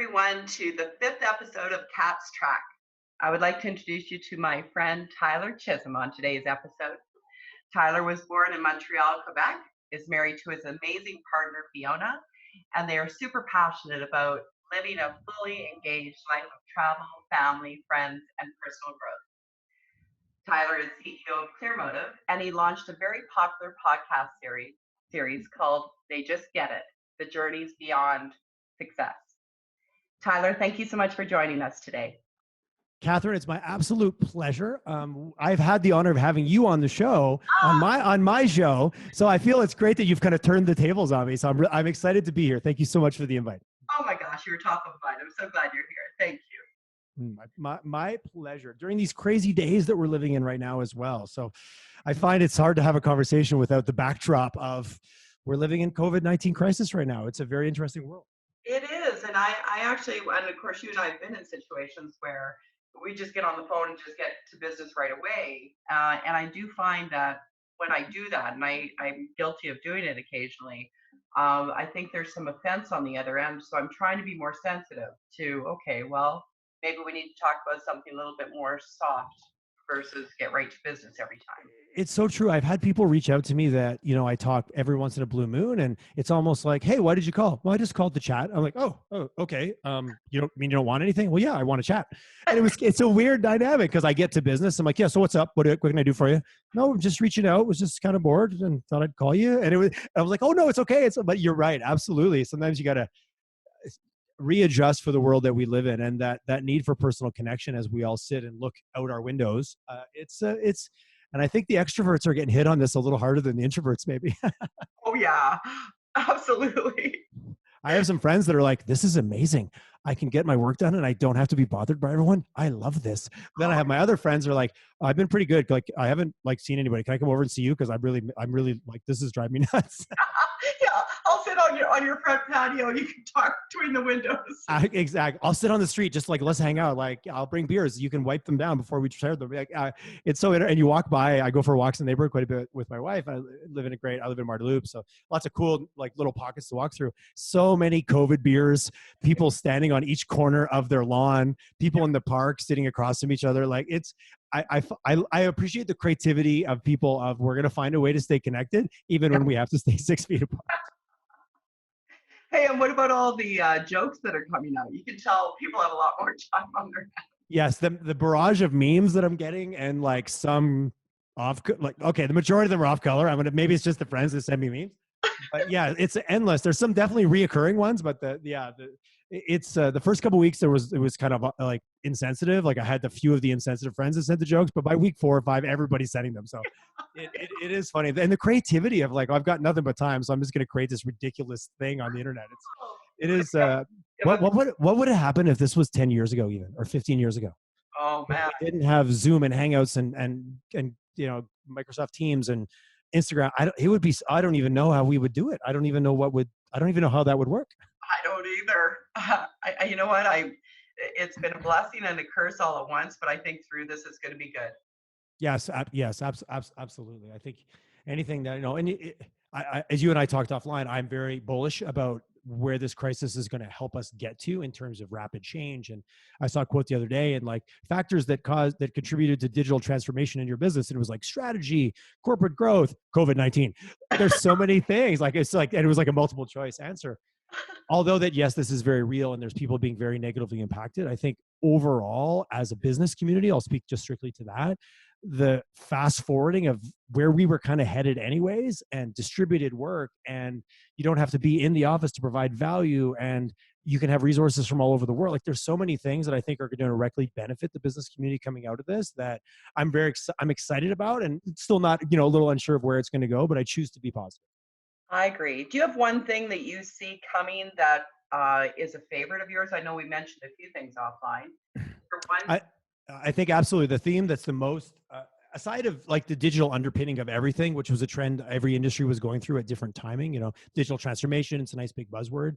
everyone to the fifth episode of Cat's Track. I would like to introduce you to my friend Tyler Chisholm on today's episode. Tyler was born in Montreal, Quebec, is married to his amazing partner Fiona, and they are super passionate about living a fully engaged life of travel, family, friends, and personal growth. Tyler is CEO of Clearmotive, and he launched a very popular podcast series called They Just Get It, The Journeys Beyond Success. Tyler, thank you so much for joining us today. Catherine, it's my absolute pleasure. I've had the honor of having you on the show, on my show. So I feel it's great that you've kind of turned the tables on me. So I'm excited to be here. Thank you so much for the invite. Oh my gosh, you were top of mind. I'm so glad you're here. Thank you. My pleasure. During these crazy days that we're living in right now as well. So I find it's hard to have a conversation without the backdrop of we're living in COVID-19 crisis right now. It's a very interesting world. It is. And I actually, and of course, you and I have been in situations where we just get on the phone and just get to business right away. And I do find that when I do that, and I'm guilty of doing it occasionally, I think there's some offense on the other end. So I'm trying to be more sensitive to, okay, well, maybe we need to talk about something a little bit more soft versus get right to business every time. It's so true. I've had people reach out to me that, I talk every once in a blue moon, and it's almost like, hey, why did you call? Well, I just called to chat. I'm like, oh, okay. You don't want anything? Well, yeah, I want to chat. And it's a weird dynamic because I get to business. I'm like, yeah, so what's up? What can I do for you? No, just reaching out. Was just kind of bored and thought I'd call you. And I was like, oh no, it's okay. But you're right. Absolutely. Sometimes you got to readjust for the world that we live in, and that need for personal connection as we all sit and look out our windows. And I think the extroverts are getting hit on this a little harder than the introverts, maybe. Oh yeah, absolutely. I have some friends that are like, this is amazing. I can get my work done and I don't have to be bothered by everyone. I love this. Then I have my other friends who are like, I've been pretty good. Like, I haven't seen anybody. Can I come over and see you? Cause I'm really like, this is driving me nuts. Yeah, I'll sit on your front patio. You can talk between the windows. Exactly. I'll sit on the street, just like, let's hang out. Like, I'll bring beers. You can wipe them down before we share them. Like, it's so, and you walk by, I go for walks in the neighborhood quite a bit with my wife. I live in Marteloup. So lots of cool, like little pockets to walk through. So many COVID beers, people standing on each corner of their lawn, people in the park sitting across from each other. Like I appreciate the creativity of people we're going to find a way to stay connected, even when we have to stay 6 feet apart. Hey, and what about all the jokes that are coming out? You can tell people have a lot more time on their hands. Yes, the barrage of memes that I'm getting, and like some the majority of them are off color. Maybe it's just the friends that send me memes. But yeah, it's endless. There's some definitely reoccurring ones, but it's the first couple of weeks it was kind of like insensitive. Like I had the few of the insensitive friends that sent the jokes, but by week 4 or 5, everybody's sending them. So it is funny, and the creativity of like, I've got nothing but time, so I'm just going to create this ridiculous thing on the internet. It is. What would have happened if this was 10 years ago, even, or 15 years ago? Oh man, we didn't have Zoom and Hangouts and Microsoft Teams and Instagram. I don't even know how we would do it. I don't even know how that would work. I don't either. You know what? It's been a blessing and a curse all at once, but I think through this it's going to be good. Yes, absolutely. I think anything that, as you and I talked offline, I'm very bullish about where this crisis is going to help us get to in terms of rapid change. And I saw a quote the other day, and like factors that contributed to digital transformation in your business. And it was like strategy, corporate growth, COVID-19. There's so many things. And it was like a multiple choice answer. Although that, yes, this is very real and there's people being very negatively impacted. I think overall, as a business community, I'll speak just strictly to that, the fast forwarding of where we were kind of headed anyways, and distributed work, and you don't have to be in the office to provide value, and you can have resources from all over the world. Like, there's so many things that I think are going to directly benefit the business community coming out of this that I'm excited about, and it's still not, a little unsure of where it's going to go, but I choose to be positive. I agree. Do you have one thing that you see coming that is a favorite of yours? I know we mentioned a few things offline. For one, I think absolutely the theme that's the most, aside of like the digital underpinning of everything, which was a trend every industry was going through at different timing, digital transformation, it's a nice big buzzword.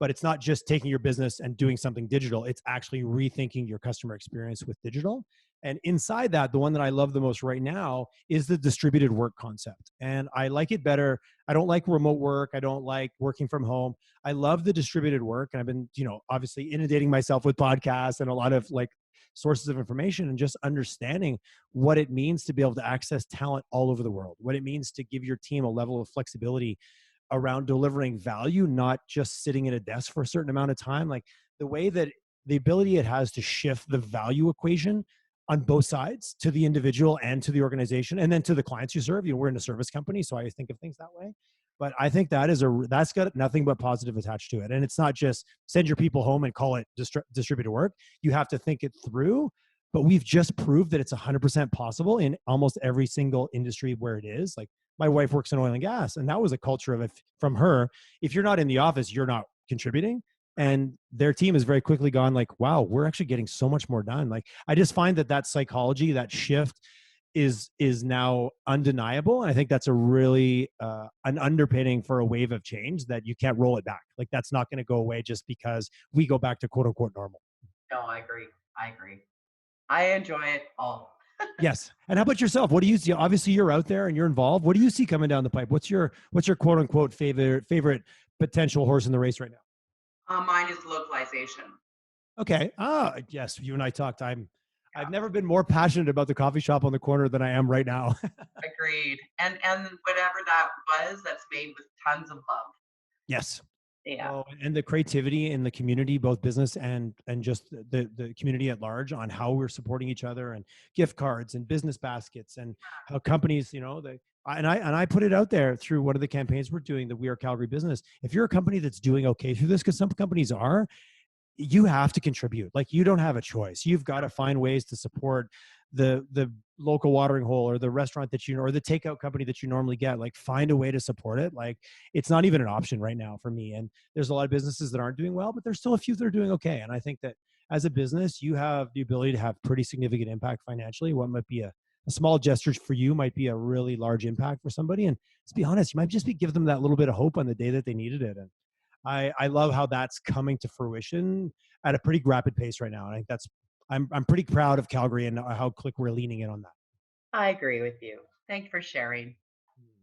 but it's not just taking your business and doing something digital. It's actually rethinking your customer experience with digital. And inside that, the one that I love the most right now is the distributed work concept. And I like it better. I don't like remote work. I don't like working from home. I love the distributed work. And I've been, obviously inundating myself with podcasts and a lot of like sources of information, and just understanding what it means to be able to access talent all over the world, what it means to give your team a level of flexibility around delivering value, not just sitting at a desk for a certain amount of time. Like the way that the ability it has to shift the value equation on both sides, to the individual and to the organization, and then to the clients you serve. We're in a service company, so I think of things that way. But I think that's got nothing but positive attached to it. And it's not just send your people home and call it distributed work. You have to think it through. But we've just proved that it's 100% possible in almost every single industry where it is. Like my wife works in oil and gas, and that was a culture of, from her, if you're not in the office, you're not contributing. And their team has very quickly gone like, wow, we're actually getting so much more done. Like I just find that psychology, that shift is now undeniable. And I think that's a really an underpinning for a wave of change that you can't roll it back. Like that's not going to go away just because we go back to quote unquote normal. No, I agree. I agree. I enjoy it all. Yes. And how about yourself? What do you see? Obviously you're out there and you're involved. What do you see coming down the pipe? What's your quote unquote favorite potential horse in the race right now? Mine is localization. Okay. Yes. You and I talked. I've never been more passionate about the coffee shop on the corner than I am right now. Agreed. And whatever that was, that's made with tons of love. Yes. Yeah. Oh, and the creativity in the community, both business and just the community at large, on how we're supporting each other, and gift cards and business baskets, and how companies, I put it out there through one of the campaigns we're doing, the We Are Calgary business. If you're a company that's doing okay through this, because some companies are, you have to contribute. Like you don't have a choice. You've got to find ways to support the local watering hole, or the restaurant or the takeout company that you normally get. Like find a way to support it. Like it's not even an option right now for me. And there's a lot of businesses that aren't doing well, but there's still a few that are doing okay. And I think that as a business, you have the ability to have pretty significant impact financially. What might be a small gesture for you might be a really large impact for somebody. And let's be honest, you might just be give them that little bit of hope on the day that they needed it. And I love how that's coming to fruition at a pretty rapid pace right now. And I think I'm pretty proud of Calgary and how quick we're leaning in on that. I agree with you. Thank you for sharing.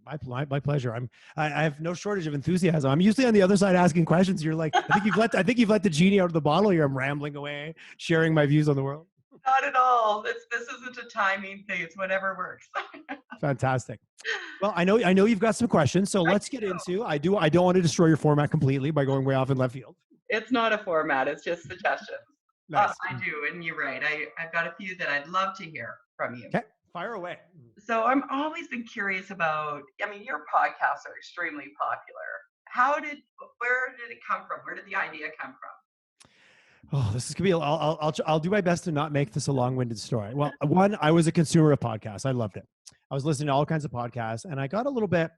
My pleasure. I have no shortage of enthusiasm. I'm usually on the other side asking questions. You're like, I think you've let the genie out of the bottle here. I'm rambling away, sharing my views on the world. Not at all. This isn't a timing thing. It's whatever works. Fantastic. Well, I know you've got some questions, so let's get into. I don't want to destroy your format completely by going way off in left field. It's not a format. It's just suggestions. Nice. I do, and you're right. I've got a few that I'd love to hear from you. Okay, fire away. So I'm always been curious about. I mean, your podcasts are extremely popular. Where did it come from? Where did the idea come from? Oh, this is gonna be. I'll do my best to not make this a long-winded story. Well, one, I was a consumer of podcasts. I loved it. I was listening to all kinds of podcasts, and I got a little bit,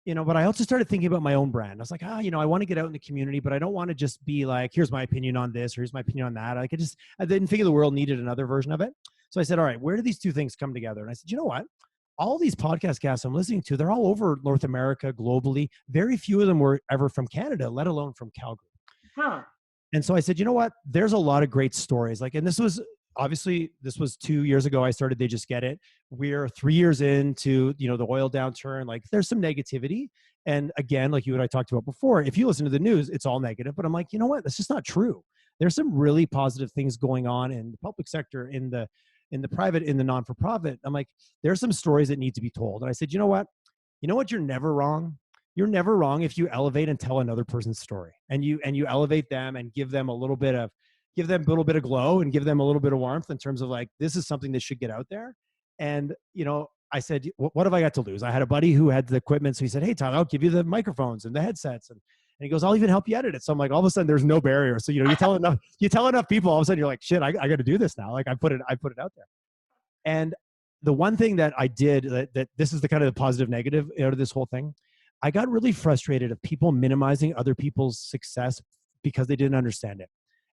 but I also started thinking about my own brand. I was like, I want to get out in the community, but I don't want to just be like, here's my opinion on this, or here's my opinion on that. I didn't think the world needed another version of it. So I said, all right, where do these two things come together? And I said, you know what? All these podcast guests I'm listening to, they're all over North America, globally. Very few of them were ever from Canada, let alone from Calgary. Huh. And so I said, you know what? There's a lot of great stories. Like, and this was 2 years ago. I started They Just Get It. We're 3 years into, the oil downturn. Like there's some negativity. And again, like you and I talked about before, if you listen to the news, it's all negative. But I'm like, you know what? That's just not true. There's some really positive things going on in the public sector, in the private, in the non-for-profit. I'm like, there's some stories that need to be told. And I said, you know what? You're never wrong. You're never wrong if you elevate and tell another person's story, and you elevate them and give them a little bit of glow, and give them a little bit of warmth in terms of like, this is something that should get out there. And, I said, what have I got to lose? I had a buddy who had the equipment. So he said, hey, Tyler, I'll give you the microphones and the headsets. And he goes, I'll even help you edit it. So I'm like, all of a sudden there's no barrier. So, you tell enough people, all of a sudden you're like, shit, I got to do this now. Like I put it out there. And the one thing that I did that this is the kind of the positive negative out of this whole thing. I got really frustrated of people minimizing other people's success because they didn't understand it.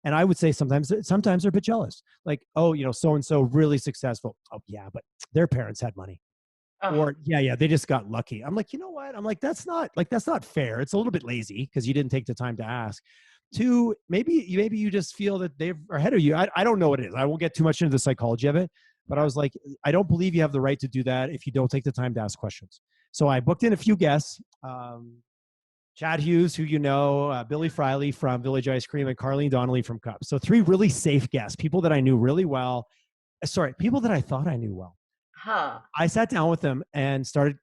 And I would say sometimes they're a bit jealous. Like, oh, so-and-so really successful. Oh yeah, but their parents had money. Oh, Or yeah, they just got lucky. I'm like, you know what? I'm like, that's not fair. It's a little bit lazy because you didn't take the time to ask. Two, maybe you just feel that they're ahead of you. I don't know what it is. I won't get too much into the psychology of it, but I yeah. was like, I don't believe you have the right to do that if you don't take the time to ask questions. So I booked in a few guests. Chad Hughes, who you know, Billy Friley from Village Ice Cream, and Carlene Donnelly from Cup. So three really safe guests, people that I knew really well. Sorry, people that I thought I knew well. Huh. I sat down with them and started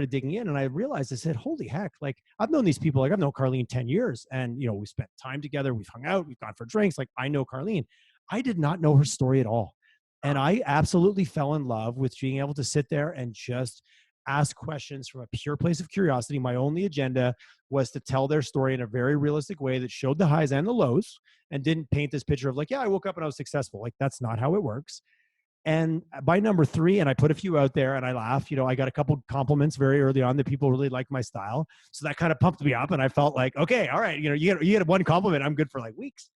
digging in, and I realized, I said, holy heck, like I've known these people, like I've known Carlene 10 years, and you know, we spent time together, we've hung out, we've gone for drinks, like I know Carlene. I did not know her story at all. And Oh, I absolutely fell in love with being able to sit there and just ask questions from a pure place of curiosity. My only agenda was to tell their story in a very realistic way that showed the highs and the lows and didn't paint this picture of like, yeah, I woke up and I was successful. Like that's not how it works. And by number three, and I put a few out there and I laughed, you know, I got a couple compliments very early on that people really liked my style. So that kind of pumped me up. And I felt like, okay, all right, you know, you get one compliment, I'm good for like weeks.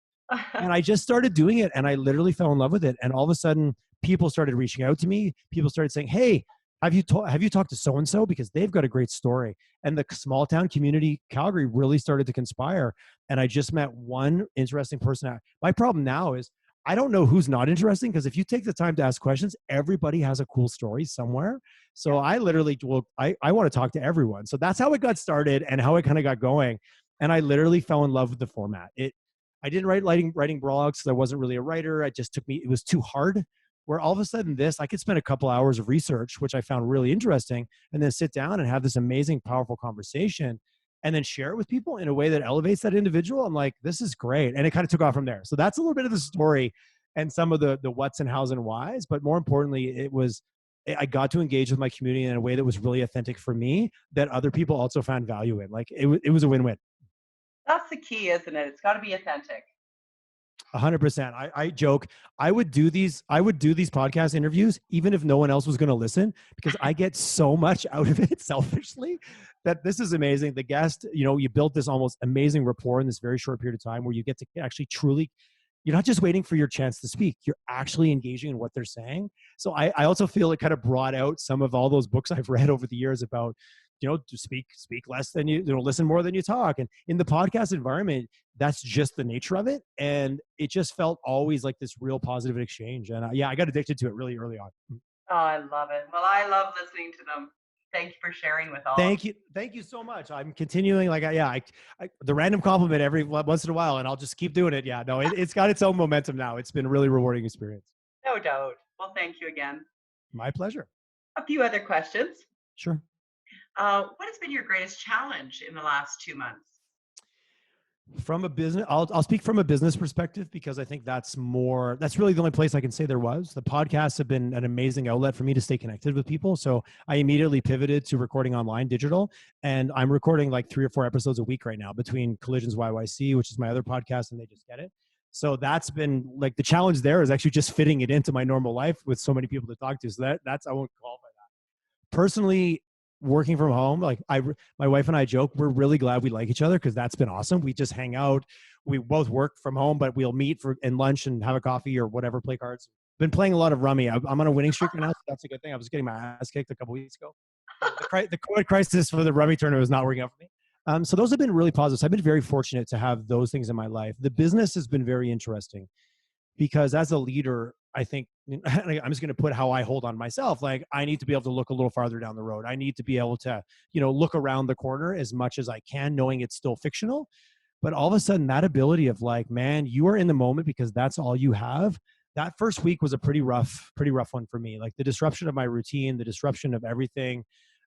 And I just started doing it and I literally fell in love with it. And all of a sudden, people started reaching out to me. People started saying, hey, have you talked to so and so, because they've got a great story. And the small town community Calgary really started to conspire. And I just met one interesting person. My problem now is I don't know who's not interesting, because if you take the time to ask questions, everybody has a cool story somewhere. So yeah. I literally, well, I want to talk to everyone. So that's how it got started and how it kind of got going. And I literally fell in love with the format. I didn't writing blogs because I wasn't really a writer. It was too hard. Where all of a sudden this, I could spend a couple hours of research, which I found really interesting, and then sit down and have this amazing, powerful conversation and then share it with people in a way that elevates that individual. I'm like, this is great. And it kind of took off from there. So that's a little bit of the story and some of the what's and how's and whys. But more importantly, I got to engage with my community in a way that was really authentic for me, that other people also found value in. Like it was a win-win. That's the key, isn't it? It's got to be authentic. 100%. I joke. I would do these podcast interviews even if no one else was going to listen, because I get so much out of it selfishly that this is amazing. The guest, you know, you built this almost amazing rapport in this very short period of time where you get to actually truly, you're not just waiting for your chance to speak, you're actually engaging in what they're saying. So I also feel it kind of brought out some of all those books I've read over the years about, you know, to speak less than you know, listen more than you talk. And in the podcast environment, that's just the nature of it. And it just felt always like this real positive exchange. And yeah, I got addicted to it really early on. Oh, I love it. Well, I love listening to them. Thank you for sharing with all of Thank you. Thank you so much. I'm continuing. Like, the random compliment every once in a while, and I'll just keep doing it. Yeah, no, it's got its own momentum now. It's been a really rewarding experience. them. No doubt. Well, thank you again. My pleasure. A few other questions. Sure. What has been your greatest challenge in the last 2 months? From a business, I'll speak from a business perspective, because I think that's really the only place I can say there was. The podcasts have been an amazing outlet for me to stay connected with people. So I immediately pivoted to recording online digital, and I'm recording like 3 or 4 episodes a week right now between Collisions YYC, which is my other podcast, and They Just Get It. So that's been like the challenge there, is actually just fitting it into my normal life with so many people to talk to. So that's, I won't qualify that. Personally, working from home, like my wife and I joke, we're really glad we like each other, because that's been awesome. We just hang out. We both work from home, but we'll meet for in lunch and have a coffee or whatever, play cards. Been playing a lot of rummy. I'm on a winning streak right now, so that's a good thing. I was getting my ass kicked a couple weeks ago. The COVID crisis for the rummy tournament was not working out for me. So those have been really positive. So I've been very fortunate to have those things in my life. The business has been very interesting, because as a leader, I think I'm just going to put how I hold on myself. Like I need to be able to look a little farther down the road. I need to be able to, you know, look around the corner as much as I can, knowing it's still fictional. But all of a sudden that ability of like, man, you are in the moment because that's all you have. That first week was a pretty rough one for me. Like the disruption of my routine, the disruption of everything,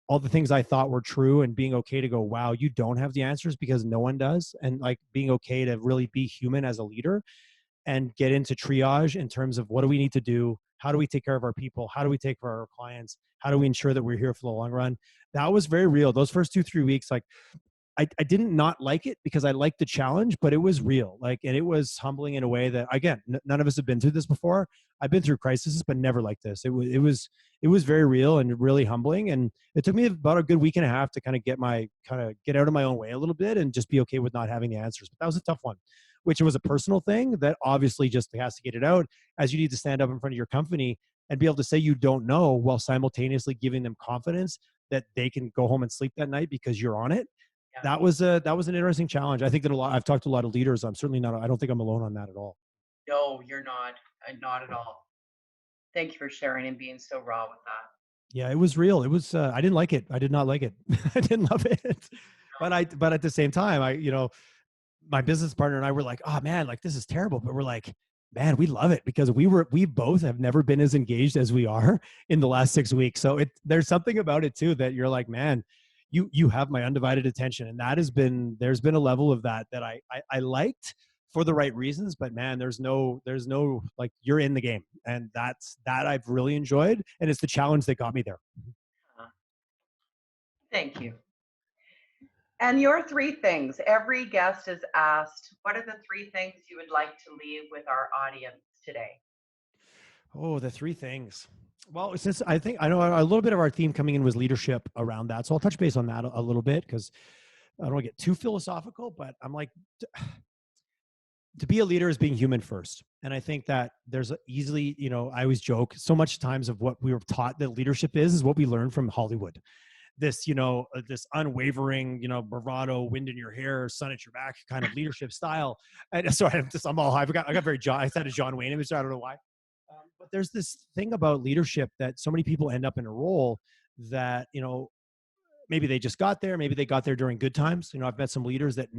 all the things I thought were true, and being okay to go, wow, you don't have the answers, because no one does. And like being okay to really be human as a leader and get into triage in terms of what do we need to do? How do we take care of our people? How do we take care of our clients? How do we ensure that we're here for the long run? That was very real. Those first 2-3 weeks, like I didn't not like it, because I liked the challenge, but it was real. Like, and it was humbling in a way that, again, none of us have been through this before. I've been through crises, but never like this. It was very real and really humbling. And it took me about a good week and a half to kind of get out of my own way a little bit and just be okay with not having the answers. But that was a tough one, which was a personal thing that obviously just has to get it out, as you need to stand up in front of your company and be able to say you don't know while simultaneously giving them confidence that they can go home and sleep that night because you're on it. Yeah. That was an interesting challenge. I think that I've talked to a lot of leaders. I'm certainly not, I don't think I'm alone on that at all. No, you're not at all. Thank you for sharing and being so raw with that. Yeah, it was real. It was, I didn't like it. I did not like it. I didn't love it. But at the same time, my business partner and I were like, oh man, like this is terrible. But we're like, man, we love it because we both have never been as engaged as we are in the last 6 weeks. So there's something about it too, that you're like, man, you have my undivided attention. And there's been a level of that I liked for the right reasons, but man, there's no, like, you're in the game. And that I've really enjoyed. And it's the challenge that got me there. Uh, Thank you. And your three things. Every guest is asked, what are the three things you would like to leave with our audience today? Oh, the three things. Well, since I think I know a little bit of our theme coming in was leadership around that. So I'll touch base on that a little bit because I don't want to get too philosophical, but I'm like, to be a leader is being human first. And I think that there's easily, I always joke, so much times of what we were taught that leadership is what we learned from Hollywood. This, this unwavering, bravado, wind in your hair, sun at your back kind of leadership style. And sorry, I'm all high. I got very I said a John Wayne image. So I don't know why. But there's this thing about leadership that so many people end up in a role that, maybe they just got there. Maybe they got there during good times. I've met some leaders that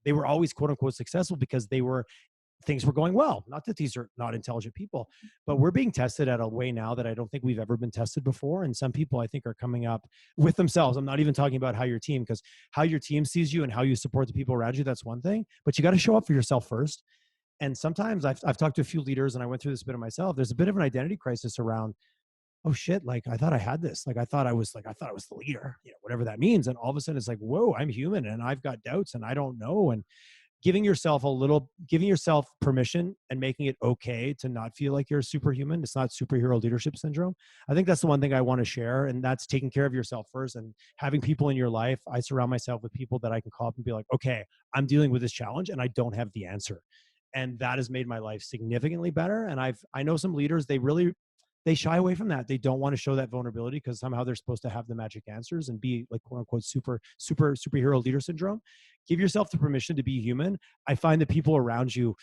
they were always quote unquote successful because things were going well. Not that these are not intelligent people, but we're being tested at a way now that I don't think we've ever been tested before. And some people I think are coming up with themselves. I'm not even talking about how your team, because how your team sees you and how you support the people around you, that's one thing, but you got to show up for yourself first. And sometimes I've talked to a few leaders and I went through this bit of myself. There's a bit of an identity crisis around, oh shit, like I thought I had this. Like I thought I was the leader, whatever that means. And all of a sudden it's like, whoa, I'm human and I've got doubts and I don't know. And giving yourself permission and making it okay to not feel like you're superhuman. It's not superhero leadership syndrome. I think that's the one thing I want to share. And that's taking care of yourself first and having people in your life. I surround myself with people that I can call up and be like, okay, I'm dealing with this challenge and I don't have the answer. And that has made my life significantly better. And I know some leaders, they shy away from that. They don't want to show that vulnerability because somehow they're supposed to have the magic answers and be like quote unquote superhero leader syndrome. Give yourself the permission to be human. I find that people around you,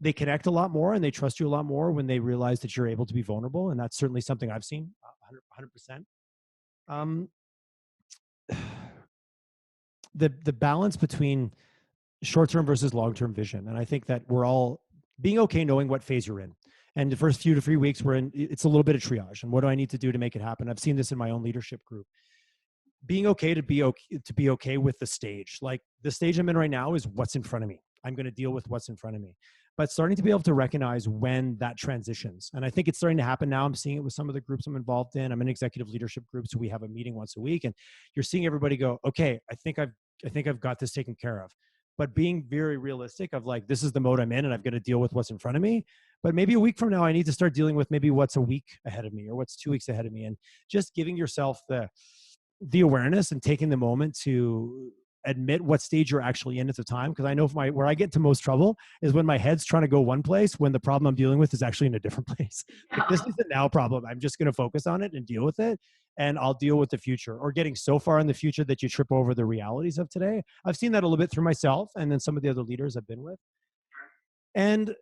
they connect a lot more and they trust you a lot more when they realize that you're able to be vulnerable. And that's certainly something I've seen 100%. The balance between short-term versus long-term vision. And I think that we're all being okay knowing what phase you're in. And the first 2 to 3 weeks it's a little bit of triage. And what do I need to do to make it happen? I've seen this in my own leadership group. Being okay to be okay with the stage. Like the stage I'm in right now is what's in front of me. I'm going to deal with what's in front of me. But starting to be able to recognize when that transitions. And I think it's starting to happen now. I'm seeing it with some of the groups I'm involved in. I'm in executive leadership groups. So we have a meeting once a week and you're seeing everybody go, okay, I think I've got this taken care of. But being very realistic of like, this is the mode I'm in and I've got to deal with what's in front of me. But maybe a week from now, I need to start dealing with maybe what's a week ahead of me or what's 2 weeks ahead of me. And just giving yourself the awareness and taking the moment to admit what stage you're actually in at the time. Because I know where I get into most trouble is when my head's trying to go one place when the problem I'm dealing with is actually in a different place. Like, this is the now problem. I'm just going to focus on it and deal with it. And I'll deal with the future, or getting so far in the future that you trip over the realities of today. I've seen that a little bit through myself and then some of the other leaders I've been with. And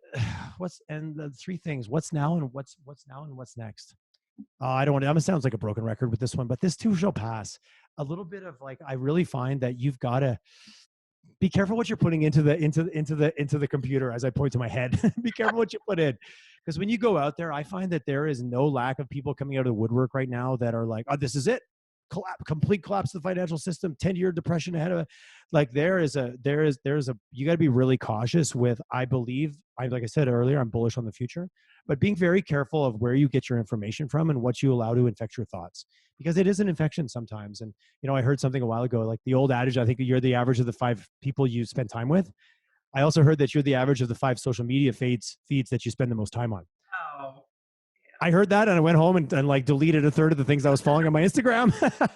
the three things, what's now and what's next. I don't want to, it sounds like a broken record with this one, but this too shall pass. A little bit of like, I really find that you've got to be careful what you're putting into the computer. As I point to my head, be careful what you put in. Because when you go out there, I find that there is no lack of people coming out of the woodwork right now that are like, oh, this is it. Complete collapse of the financial system, 10-year depression ahead of it. Like you got to be really cautious with, like I said earlier, I'm bullish on the future, but being very careful of where you get your information from and what you allow to infect your thoughts, because it is an infection sometimes. And, I heard something a while ago, like the old adage, I think you're the average of the 5 people you spend time with. I also heard that you're the average of the 5 social media feeds that you spend the most time on. Oh. I heard that and I went home and like deleted a third of the things I was following on my Instagram because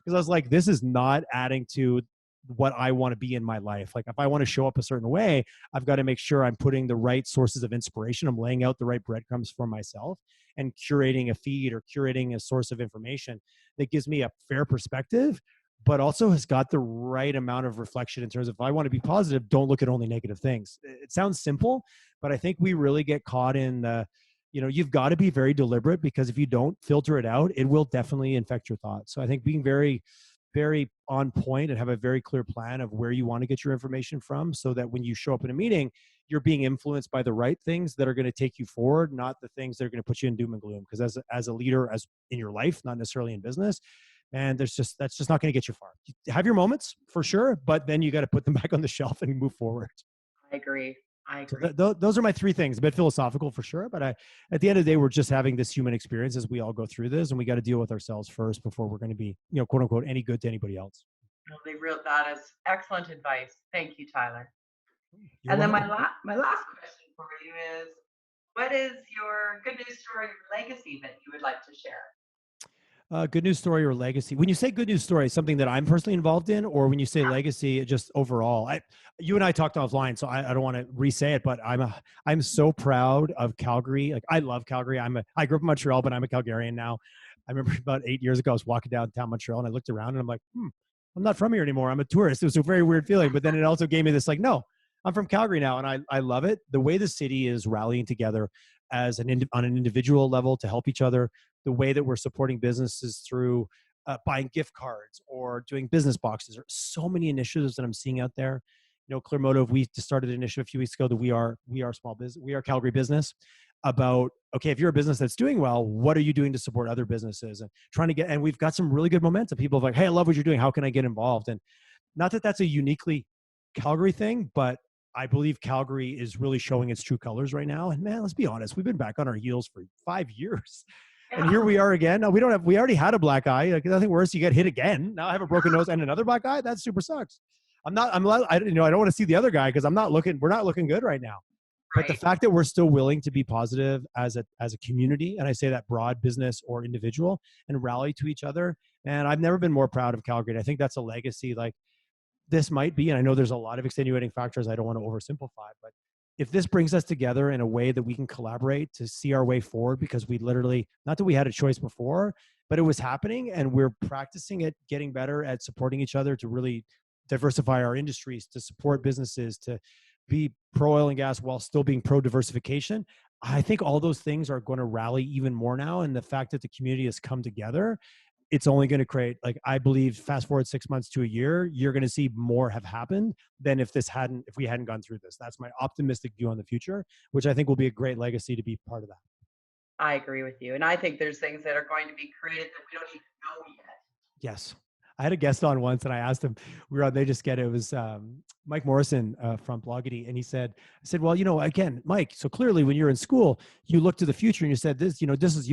I was like, this is not adding to what I want to be in my life. Like if I want to show up a certain way, I've got to make sure I'm putting the right sources of inspiration. I'm laying out the right breadcrumbs for myself and curating a feed or curating a source of information that gives me a fair perspective, but also has got the right amount of reflection in terms of if I want to be positive, don't look at only negative things. It sounds simple, but I think we really get caught in the, you've got to be very deliberate, because if you don't filter it out, it will definitely infect your thoughts. So I think being very, very on point and have a very clear plan of where you want to get your information from, so that when you show up in a meeting, you're being influenced by the right things that are going to take you forward, not the things that are going to put you in doom and gloom. Because as a leader, as in your life, not necessarily in business, and that's just not going to get you far. You have your moments for sure, but then you got to put them back on the shelf and move forward. I agree. So those are my three things. A bit philosophical for sure, but at the end of the day, we're just having this human experience as we all go through this, and we got to deal with ourselves first before we're going to be, quote unquote, any good to anybody else. That is excellent advice. Thank you, Tyler. You're And then welcome. my last question for you is, what is your good news story or legacy that you would like to share? Good news story or legacy. When you say good news story, something that I'm personally involved in, or when you say legacy, just overall. You and I talked offline, so I don't want to re-say it, but I'm so proud of Calgary. Like I love Calgary. I grew up in Montreal, but I'm a Calgarian now. I remember about 8 years ago, I was walking downtown Montreal and I looked around and I'm like, I'm not from here anymore. I'm a tourist. It was a very weird feeling, but then it also gave me this like, no, I'm from Calgary now, and I love it. The way the city is rallying together as on an individual level to help each other, the way that we're supporting businesses through buying gift cards or doing business boxes. There are so many initiatives that I'm seeing out there. Clearmotive, we just started an initiative a few weeks ago that we are small business, we are Calgary business, about, okay, if you're a business that's doing well, what are you doing to support other businesses, and trying to get, and we've got some really good momentum. People are like, hey, I love what you're doing. How can I get involved? And not that that's a uniquely Calgary thing, but I believe Calgary is really showing its true colors right now. And man, let's be honest, we've been back on our heels for 5 years. And here we are again. Now we already had a black eye. Like, nothing worse. You get hit again. Now I have a broken nose and another black eye. That super sucks. I don't want to see the other guy because we're not looking good right now. But the fact that we're still willing to be positive as a community, and I say that broad, business or individual, and rally to each other. And I've never been more proud of Calgary. And I think that's a legacy. Like, this might be, and I know there's a lot of extenuating factors, I don't want to oversimplify, but if this brings us together in a way that we can collaborate to see our way forward, because we literally, not that we had a choice before, but it was happening, and we're practicing it, getting better at supporting each other to really diversify our industries, to support businesses, to be pro oil and gas while still being pro diversification. I think all those things are going to rally even more now. And the fact that the community has come together, it's only going to create, like, I believe, fast forward 6 months to a year, you're going to see more have happened than if we hadn't gone through this. That's my optimistic view on the future, which I think will be a great legacy to be part of that. I agree with you. And I think there's things that are going to be created that we don't even know yet. Yes. I had a guest on once and I asked him, we were on They Just Get It. It was Mike Morrison from Bloggity. And I said, well, again, Mike, so clearly when you're in school, you look to the future and you said this, you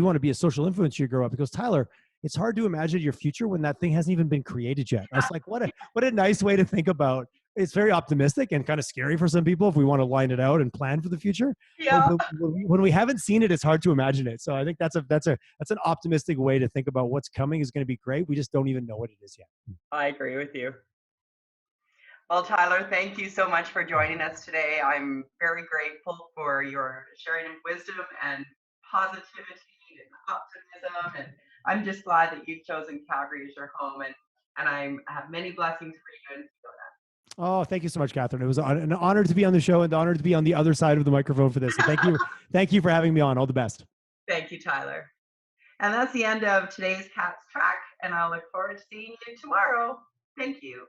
want to be a social influencer, you grow up. He goes, Tyler, it's hard to imagine your future when that thing hasn't even been created yet. I was like, what a nice way to think about. It's very optimistic and kind of scary for some people if we want to line it out and plan for the future. Yeah. But when we haven't seen it, it's hard to imagine it. So I think that's an optimistic way to think about what's coming is going to be great. We just don't even know what it is yet. I agree with you. Well, Tyler, thank you so much for joining us today. I'm very grateful for your sharing of wisdom and positivity and optimism. And I'm just glad that you've chosen Calgary as your home. And I have many blessings for you. And Oh, thank you so much, Catherine. It was an honor to be on the show and an honor to be on the other side of the microphone for this. So thank you. Thank you for having me on. All the best. Thank you, Tyler. And that's the end of today's Cat's Track. And I'll look forward to seeing you tomorrow. Thank you.